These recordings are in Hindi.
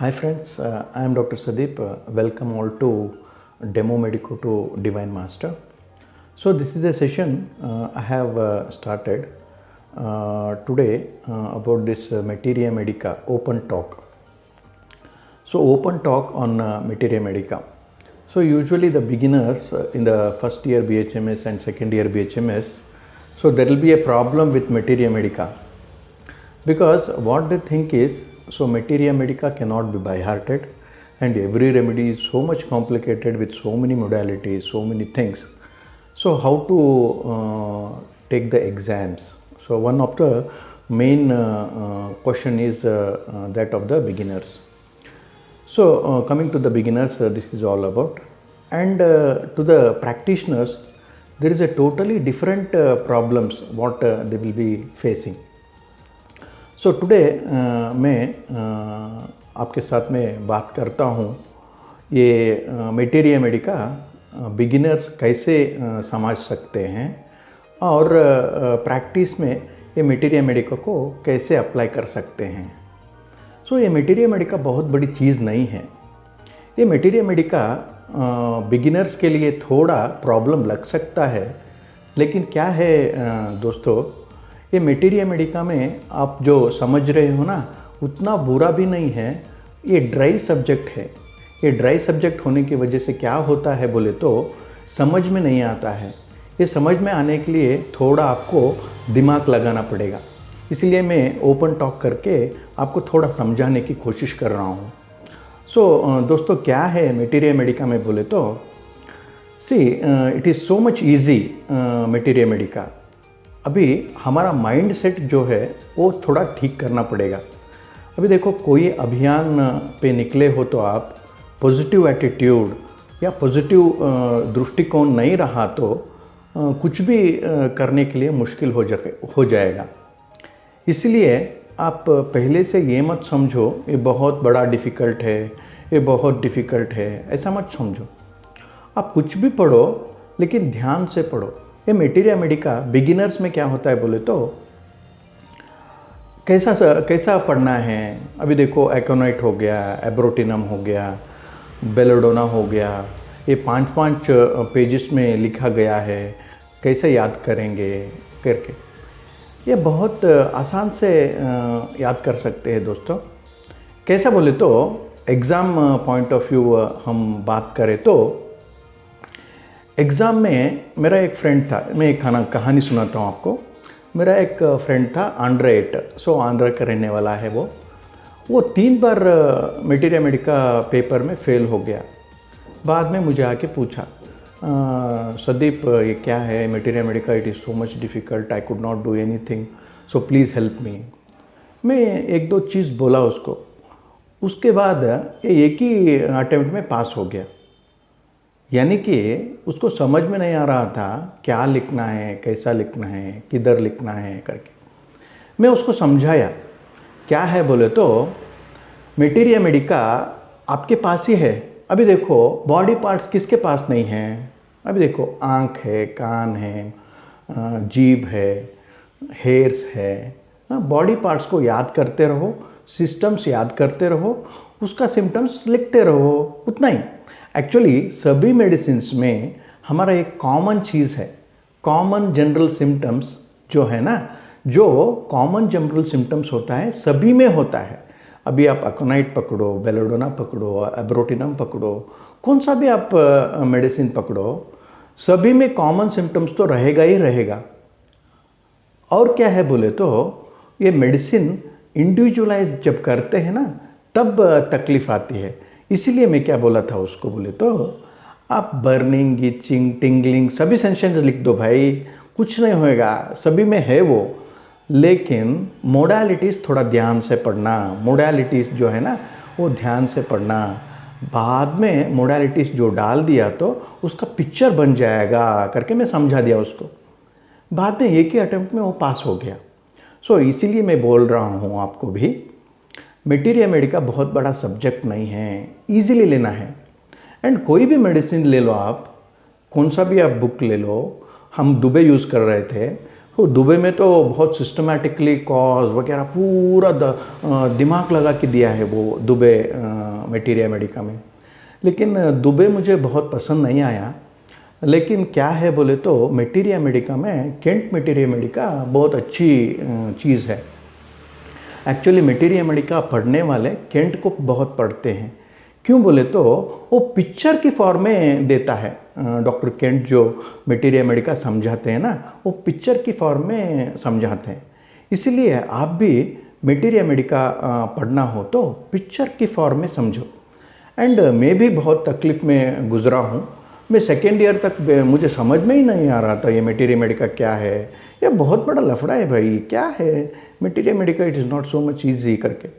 Hi friends, I am Dr. Sadeep. Welcome all to Demo Medico to Divine Master. So this is a session I have started today about this Materia Medica open talk. So open talk on Materia Medica. So usually the beginners in the first year BHMS and second year BHMS, so there will be a problem with Materia Medica because what they think is, so Materia Medica cannot be by hearted and every remedy is so much complicated with so many modalities, so many things. So how to take the exams? So one of the main question is that of the beginners. So coming to the beginners, this is all about, and to the practitioners, there is a totally different problems what they will be facing. So today मैं आपके साथ में बात करता हूँ ये मेटेरिया मेडिका बिगिनर्स कैसे समझ सकते हैं और प्रैक्टिस में ये मेटेरिया मेडिका को कैसे अप्लाई कर सकते हैं. सो ये मेटेरिया मेडिका बहुत बड़ी चीज़ नहीं है. ये मेटेरिया मेडिका बिगिनर्स के लिए थोड़ा प्रॉब्लम लग सकता है, लेकिन क्या है दोस्तों, ये मेटेरिया मेडिका में आप जो समझ रहे हो ना, उतना बुरा भी नहीं है. ये ड्राई सब्जेक्ट है. ये ड्राई सब्जेक्ट होने की वजह से क्या होता है बोले तो समझ में नहीं आता है. ये समझ में आने के लिए थोड़ा आपको दिमाग लगाना पड़ेगा. इसलिए मैं ओपन टॉक करके आपको थोड़ा समझाने की कोशिश कर रहा हूँ. सो दोस्तों, क्या है मेटेरिया मेडिका में बोले तो, see it is so much easy materia medica. अभी हमारा माइंड सेट जो है वो थोड़ा ठीक करना पड़ेगा. अभी देखो, कोई अभियान पे निकले हो तो आप पॉजिटिव एटीट्यूड या पॉजिटिव दृष्टिकोण नहीं रहा तो कुछ भी करने के लिए मुश्किल हो जाएगा. इसलिए आप पहले से ये मत समझो ये बहुत बड़ा डिफ़िकल्ट है, ये बहुत डिफ़िकल्ट है, ऐसा मत समझो. आप कुछ भी पढ़ो, लेकिन ध्यान से पढ़ो. ये मेटेरिया मेडिका बिगिनर्स में क्या होता है बोले तो, कैसा पढ़ना है. अभी देखो, एकोनाइट हो गया, एब्रोटिनम हो गया, बेलोडोना हो गया, ये 5-5 पेजेस में लिखा गया है, कैसे याद करेंगे करके. ये बहुत आसान से याद कर सकते हैं दोस्तों. कैसा बोले तो, एग्ज़ाम पॉइंट ऑफ व्यू हम बात करें तो, एग्ज़ाम में मेरा एक फ्रेंड था. मैं एक कहानी सुनाता हूँ आपको. मेरा एक फ्रेंड था, आंध्रा. सो आंध्रा का रहने वाला है वो 3 बार मेटेरिया मेडिका पेपर में फेल हो गया. बाद में मुझे आके पूछा, सदीप ये क्या है materia medica, it is so much difficult, I could not do anything, so please help me. मैं 1-2 चीज़ बोला उसको. उसके बाद ये एक ही अटेम्प्ट में पास हो गया. यानी कि उसको समझ में नहीं आ रहा था क्या लिखना है, कैसा लिखना है, किधर लिखना है करके. मैं उसको समझाया. क्या है बोले तो, मेटेरिया मेडिका आपके पास ही है. अभी देखो, बॉडी पार्ट्स किसके पास नहीं हैं. अभी देखो, आँख है, कान है, जीभ है, हेयर्स है. बॉडी पार्ट्स को याद करते रहो, सिस्टम्स याद करते रहो, उसका सिम्टम्स लिखते रहो, उतना ही. एक्चुअली सभी मेडिसिन्स में हमारा एक कॉमन चीज़ है, कॉमन जनरल सिम्टम्स जो है ना, जो कॉमन जनरल सिम्टम्स होता है सभी में होता है. अभी आप एकोनाइट पकड़ो, बेलोडोना पकड़ो, एब्रोटिनम पकड़ो, कौन सा भी आप मेडिसिन पकड़ो, सभी में कॉमन सिम्टम्स तो रहेगा ही रहेगा. और क्या है बोले तो, ये मेडिसिन इंडिविजुअलाइज जब करते हैं ना, तब तकलीफ़ आती है. इसीलिए मैं क्या बोला था उसको बोले तो, आप बर्निंग, इचिंग, टिंगलिंग सभी सेंसेशन लिख दो भाई, कुछ नहीं होएगा, सभी में है वो. लेकिन मोडालिटीज़ थोड़ा ध्यान से पढ़ना. मोडालिटीज़ जो है ना, वो ध्यान से पढ़ना. बाद में मोडालिटीज़ जो डाल दिया तो उसका पिक्चर बन जाएगा करके मैं समझा दिया उसको. बाद में एक ही अटेम्प्ट में वो पास हो गया. सो इसीलिए मैं बोल रहा हूँ आपको भी, मेटेरिया मेडिका बहुत बड़ा सब्जेक्ट नहीं है, इजीली लेना है. एंड कोई भी मेडिसिन ले लो आप, कौन सा भी आप बुक ले लो. हम दुबे यूज़ कर रहे थे, तो दुबई में तो बहुत सिस्टमेटिकली कॉज वगैरह पूरा दिमाग लगा के दिया है वो दुबई मटेरिया मेडिका में। लेकिन दुबई मुझे बहुत पसंद नहीं आया। लेकिन क्या है बोले तो मटेरिया मेडिका में केंट मटेरिया मेडिका बहुत अच्छी चीज़ है। एक्चुअली मटेरिया मेडिका पढ़ने वाले केंट को बहुत पढ़ते हैं। क्यों बोले तो वो पिक्चर की फॉर्म में देता है। डॉक्टर केंट जो मटेरिया मेडिका समझाते हैं ना, वो पिक्चर की फॉर्म में समझाते हैं। इसीलिए आप भी मटेरिया मेडिका पढ़ना हो तो पिक्चर की फॉर्म में समझो। एंड मैं भी बहुत तकलीफ़ में गुजरा हूँ। मैं सेकेंड ईयर तक मुझे समझ में ही नहीं आ रहा था ये मटेरिया मेडिका क्या है। ये बहुत बड़ा लफड़ा है भाई, क्या है materia Medica, it is not so much easy करके।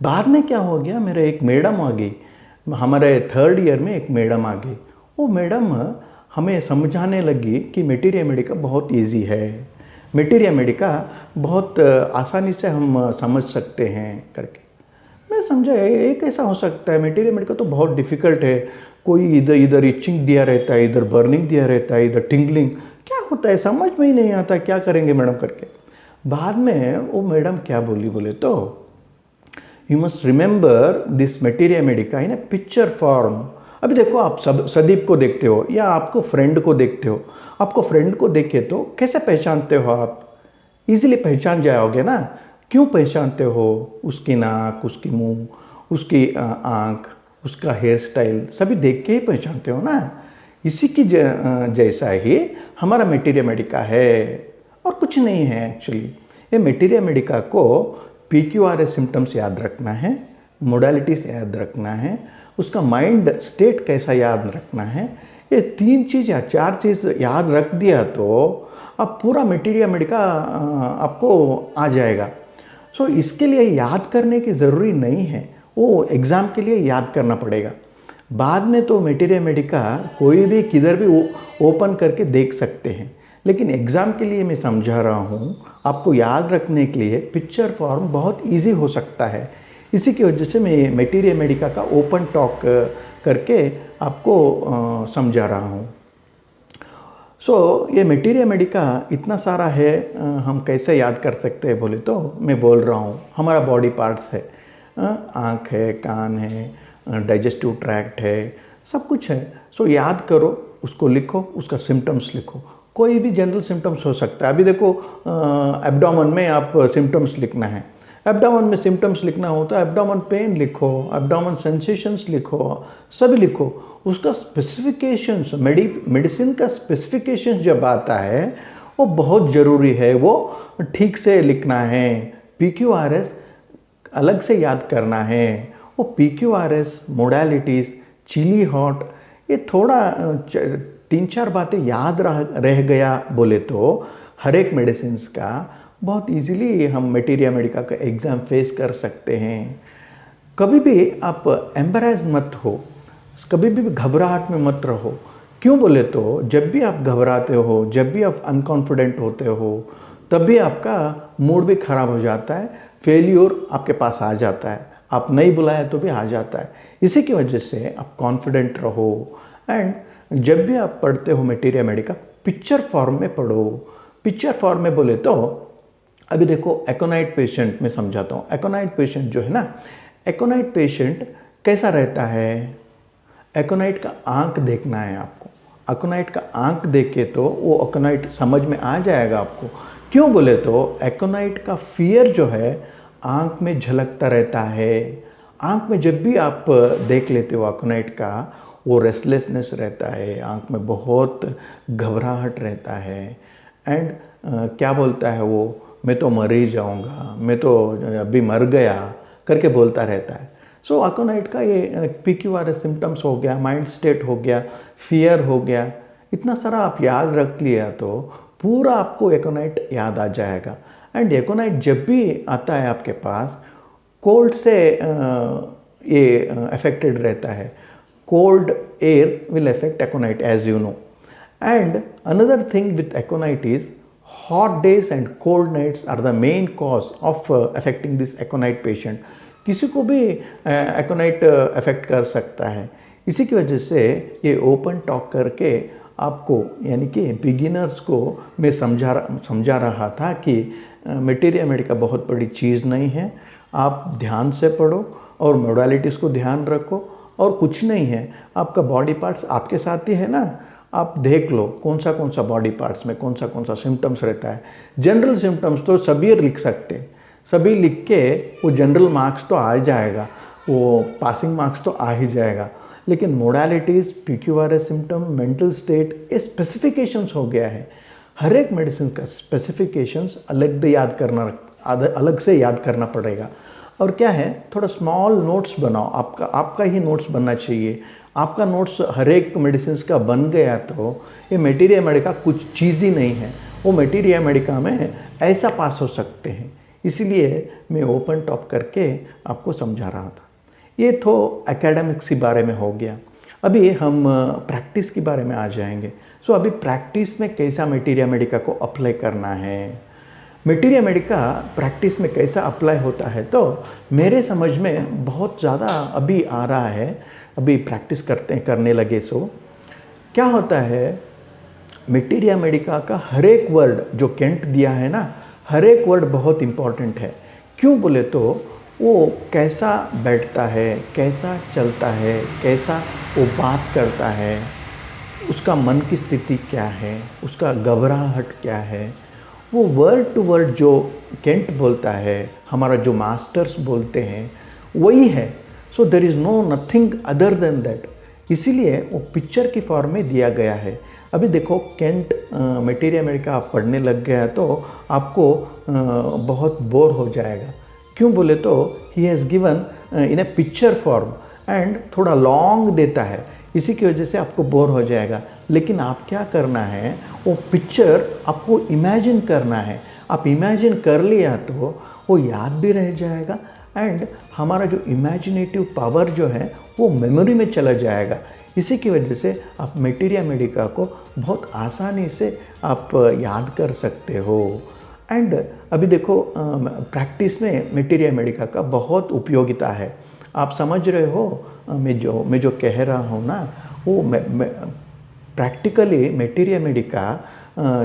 बाद में क्या हो गया, मेरे एक मैडम आ गई, हमारे थर्ड ईयर में एक मैडम आ गई। वो मैडम हमें समझाने लगी कि मटेरिया मेडिका बहुत इजी है, मटेरिया मेडिका बहुत आसानी से हम समझ सकते हैं करके। मैं समझा ये कैसा हो सकता है, मटेरिया मेडिका तो बहुत डिफ़िकल्ट है। कोई इधर इधर इचिंग दिया रहता है, इधर बर्निंग दिया रहता है, इधर टिंगलिंग, क्या होता है समझ में ही नहीं आता, क्या करेंगे मैडम करके। बाद में वो मैडम क्या बोली बोले तो, you must remember this materia Medica in A picture form. अभी देखो आप सदीप को देखते हो या आपको फ्रेंड को देखते हो, आपको फ्रेंड को देखे तो कैसे पहचानते हो आप, इजीली पहचान जाओगे ना। क्यों पहचानते हो, उसकी नाक, उसकी मुंह, उसकी आँख, उसका हेयर स्टाइल सभी देख के ही पहचानते हो ना। इसी की जैसा ही हमारा मटेरिया मेडिका है और कुछ नहीं है एक्चुअली। ये मटेरिया मेडिका को PQRS सिम्टम्स याद रखना है, मोडालिटीज़ याद रखना है, उसका माइंड स्टेट कैसा याद रखना है। ये 3 चीज़ या 4 चीज़ याद रख दिया तो अब पूरा मटेरिया मेडिका आपको आ जाएगा। सो इसके लिए याद करने की ज़रूरी नहीं है, वो एग्ज़ाम के लिए याद करना पड़ेगा। बाद में तो मटेरिया मेडिका कोई भी किधर भी ओपन करके देख सकते हैं। लेकिन एग्ज़ाम के लिए मैं समझा रहा हूँ, आपको याद रखने के लिए पिक्चर फॉर्म बहुत इजी हो सकता है। इसी की वजह से मैं मटेरिया मेडिका का ओपन टॉक करके आपको समझा रहा हूँ। ये मटेरिया मेडिका इतना सारा है, हम कैसे याद कर सकते हैं बोले तो मैं बोल रहा हूँ हमारा बॉडी पार्ट्स है, आँख है, कान है, डाइजेस्टिव ट्रैक्ट है, सब कुछ है। याद करो, उसको लिखो, उसका सिम्टम्स लिखो। कोई भी जनरल सिम्टम्स हो सकता है। अभी देखो एब्डोमेन में आप सिम्टम्स लिखना है, एब्डोमेन में सिम्टम्स लिखना होता है, एब्डोमेन पेन लिखो, एब्डोमेन सेंसेशंस लिखो, सभी लिखो। उसका स्पेसिफिकेशंस, मेडिसिन का स्पेसिफिकेशंस जब आता है वो बहुत ज़रूरी है, वो ठीक से लिखना है। PQRS अलग से याद करना है। वो PQRS, मोडालिटीज़, चिली हॉट, ये थोड़ा 3-4 बातें याद रह गया बोले तो हर एक मेडिसिन्स का बहुत इजीली हम मटेरिया मेडिका का एग्ज़ाम फेस कर सकते हैं। कभी भी आप एम्बैरेस मत हो, कभी भी घबराहट में मत रहो। क्यों बोले तो जब भी आप घबराते हो, जब भी आप अनकॉन्फिडेंट होते हो, तब भी आपका मूड भी ख़राब हो जाता है, फेल्यूर आपके पास आ जाता है, आप नहीं बुलाया तो भी आ जाता है। इसी की वजह से आप कॉन्फिडेंट रहो। एंड जब भी आप पढ़ते हो मटेरिया मेडिका, पिक्चर फॉर्म में पढ़ो। पिक्चर फॉर्म में बोले तो अभी देखो एकोनाइट पेशेंट में समझाता हूँ। एकोनाइट पेशेंट जो है ना, एकोनाइट पेशेंट कैसा रहता है, एकोनाइट का आँख देखना है आपको। एकोनाइट का आँख देखे तो वो एकोनाइट समझ में आ जाएगा आपको। क्यों बोले तो एकोनाइट का फियर जो है आँख में झलकता रहता है। आँख में जब भी आप देख लेते हो एकोनाइट का, वो रेस्टलेसनेस रहता है, आँख में बहुत घबराहट रहता है। एंड क्या बोलता है वो, मैं तो मर ही जाऊँगा, मैं तो अभी मर गया करके बोलता रहता है। एकोनाइट का ये PQRS सिम्टम्स हो गया, माइंड स्टेट हो गया, फियर हो गया, इतना सारा आप याद रख लिया तो पूरा आपको एकोनाइट याद आ जाएगा। एंड एकोनाइट जब भी आता है आपके पास, कोल्ड से ये अफेक्टेड रहता है। Cold air will affect aconite as you know. And another thing with aconite is hot days and cold nights are the main cause of affecting this aconite patient. किसी को भी एकोनाइट अफेक्ट कर सकता है। इसी की वजह से ये ओपन टॉक करके आपको यानी कि बिगिनर्स को मैं समझा रहा था कि मटेरिया मेडिका बहुत बड़ी चीज़ नहीं है। आप ध्यान से पढ़ो और मोडालिटीज़ को ध्यान रखो और कुछ नहीं है। आपका बॉडी पार्ट्स आपके साथ ही है ना, आप देख लो कौन सा बॉडी पार्ट्स में कौन सा सिम्टम्स रहता है। जनरल सिम्टम्स तो सभी लिख सकते हैं, सभी लिख के वो जनरल मार्क्स तो आ जाएगा, वो पासिंग मार्क्स तो आ ही जाएगा। लेकिन modalities, PQRS symptom, mental state, ये स्पेसिफिकेशंस हो गया है। हर एक मेडिसिन का स्पेसिफिकेशंस अलग से याद करना पड़ेगा। और क्या है, थोड़ा स्मॉल नोट्स बनाओ, आपका ही नोट्स बनना चाहिए। आपका नोट्स हर एक मेडिसिन का बन गया तो ये मटेरिया मेडिका कुछ चीज़ ही नहीं है। वो मटेरिया मेडिका में ऐसा पास हो सकते हैं, इसीलिए मैं ओपन टॉप करके आपको समझा रहा था। ये तो एकेडमिक्स के बारे में हो गया। अभी हम प्रैक्टिस के बारे में आ जाएंगे। सो अभी प्रैक्टिस में कैसा मटेरिया मेडिका को अप्लाई करना है, मटेरिया मेडिका प्रैक्टिस में कैसा अप्लाई होता है, तो मेरे समझ में बहुत ज़्यादा अभी आ रहा है। अभी प्रैक्टिस करने लगे। सो क्या होता है, मटेरिया मेडिका का हर एक वर्ड जो केंट दिया है ना, हर एक वर्ड बहुत इम्पॉर्टेंट है। क्यों बोले तो वो कैसा बैठता है, कैसा चलता है, कैसा वो बात करता है, उसका मन की स्थिति क्या है, उसका घबराहट क्या है, वो वर्ड टू वर्ड जो केंट बोलता है, हमारा जो मास्टर्स बोलते हैं, वही है। So there is no nothing other than that. इसीलिए वो पिक्चर की फॉर्म में दिया गया है। अभी देखो, केंट मटेरिया मेडिका आप पढ़ने लग गया तो आपको बहुत बोर हो जाएगा। क्यों बोले तो he has given in A picture form and थोड़ा लॉन्ग देता है, इसी की वजह से आपको बोर हो जाएगा। लेकिन आप क्या करना है, वो पिक्चर आपको इमेजिन करना है। आप इमेजिन कर लिया तो वो याद भी रह जाएगा एंड हमारा जो इमेजिनेटिव पावर जो है वो मेमोरी में चला जाएगा। इसी की वजह से आप मटेरिया मेडिका को बहुत आसानी से आप याद कर सकते हो। एंड अभी देखो, प्रैक्टिस में मटेरिया मेडिका का बहुत उपयोगिता है। आप समझ रहे हो मैं जो कह रहा हूँ ना, वो प्रैक्टिकली मटेरिया मेडिका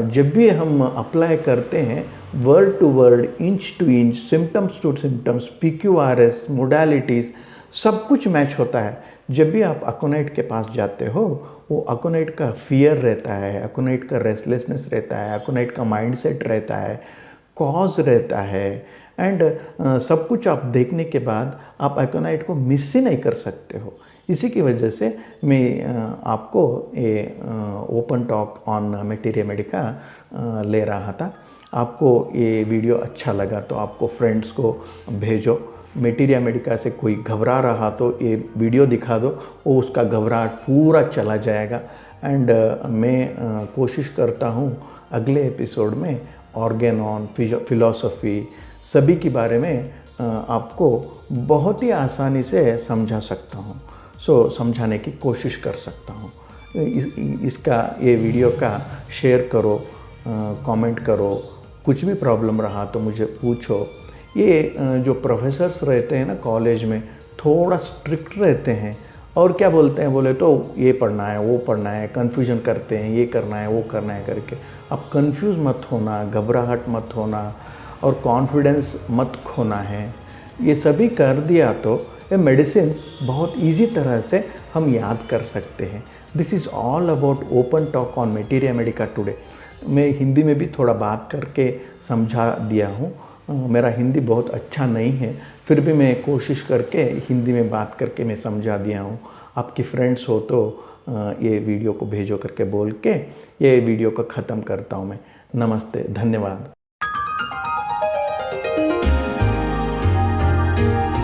जब भी हम अप्लाई करते हैं, word to word, inch to inch, symptoms to symptoms, PQRS, modalities, सब कुछ मैच होता है। जब भी आप अकोनाइट के पास जाते हो, वो अकोनाइट का फियर रहता है, अकोनाइट का रेस्टलेसनेस रहता है, अकोनाइट का माइंडसेट रहता है, कॉज रहता है एंड सब कुछ आप देखने के बाद आप अकोनाइट को मिस ही नहीं कर सकते हो। इसी की वजह से मैं आपको ये open talk on materia Medica ले रहा था। आपको ये वीडियो अच्छा लगा तो आपको फ्रेंड्स को भेजो। मटेरिया मेडिका से कोई घबरा रहा तो ये वीडियो दिखा दो, वो उसका घबराहट पूरा चला जाएगा। एंड मैं कोशिश करता हूँ अगले एपिसोड में ऑर्गेनॉन, फिलॉसफी, सभी के बारे में आपको बहुत ही आसानी से समझा सकता हूँ। समझाने की कोशिश कर सकता हूँ। इसका ये वीडियो का शेयर करो, कमेंट करो, कुछ भी प्रॉब्लम रहा तो मुझे पूछो। ये जो प्रोफेसर्स रहते हैं ना कॉलेज में, थोड़ा स्ट्रिक्ट रहते हैं और क्या बोलते हैं बोले तो ये पढ़ना है, वो पढ़ना है, कन्फ्यूजन करते हैं, ये करना है, वो करना है करके। अब कंफ्यूज मत होना, घबराहट मत होना और कॉन्फिडेंस मत खोना है। ये सभी कर दिया तो ये मेडिसिन्स बहुत इजी तरह से हम याद कर सकते हैं। This is all about open talk on materia Medica today. मैं हिंदी में भी थोड़ा बात करके समझा दिया हूँ। मेरा हिंदी बहुत अच्छा नहीं है, फिर भी मैं कोशिश करके हिंदी में बात करके मैं समझा दिया हूँ। आपकी फ्रेंड्स हो तो ये वीडियो को भेजो करके बोल के ये वीडियो को ख़त्म करता हूँ मैं। नमस्ते, धन्यवाद।